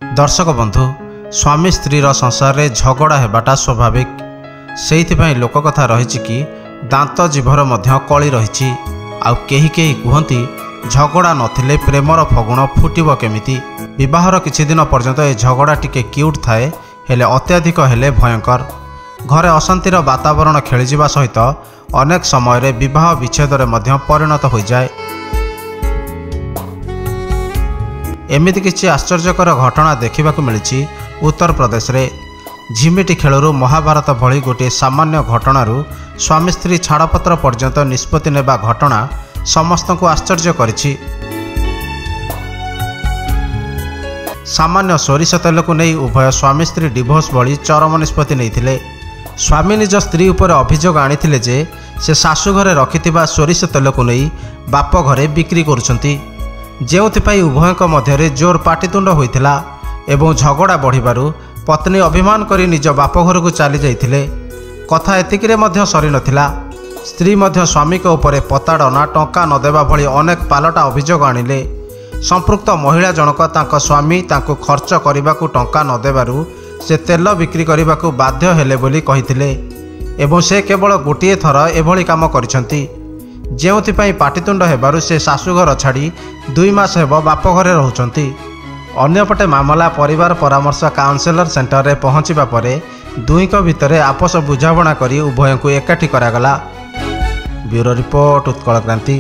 दर्शक बंधु स्वामी स्त्रीर संसार में झगड़ा होगाटा स्वाभाविक से लोककथा रही कि दांत जीभर मध्य कली रही आउ केही केही कहती झगड़ा नथिले प्रेमर फगुण फुटिब केमिति। विवाहर किछि दिन पर्यंत ए झगड़ा टिके क्यूट थाए हेले अत्याधिक हेले भयंकर। घरे अशांतिर वातावरण खेलीजिबा सहित अनेक समय विवाह विच्छेदरे मध्य परिणत हो जाए। एमिति किछि आश्चर्यकर घटना देखा मिली उत्तर प्रदेश रे। झिमिटी खेलरू महाभारत भली गोटे सामान्य घटनारू स्वामी स्त्री छाड़पत्र पर्यंत निष्पत्ति नेबा घटना समस्त को आश्चर्य करिछि। सामान्य सोरिष तेल को नहीं उभय स्वामी स्त्री डिवोर्स भली चरम निष्पत्ति नहीं। स्वामी निज स्त्री उपर अभियोग आनिथिले जे से शाशु घरे रखिथिबा सोरिष तेल को नहीं बाप घरे बिक्री करुछंती, जेउथिपाई उभयक मध्यरे जोर पाटितुंड होइथिला एवं झगड़ा बढ़िबारु पत्नी अभिमान करी निज बाप घर को चली जाइथिले। कथा एतिकिरे मध्य सरी नथिला। स्त्री मध्य स्वामी के उपरे पताड़ना टंका नदेबा भली अनेक पालटा अभियोग आनिले। संपृक्त महिला जनक तांको स्वामी तांको खर्च करिबाकू टंका नदेबारु से तेल बिक्री करिबाकू बाध्य हेले बोली कहिथिले एवं से केवल गोटिए थर एभली काम करिसंती, जेउथिपाई पाटितुंड हेबारु से शाशुघर छाड़ी 2 मास हेब बाप घरे रहउचंती। अन्यपटे मामला परिवार परामर्श काउंसिलर सेंटर रे पहुंचीबा परे दुईक भितरे आपस बुझाबणा करी उभयंकु एकाठी करागला। ब्यूरो रिपोर्ट उत्कल क्रांति।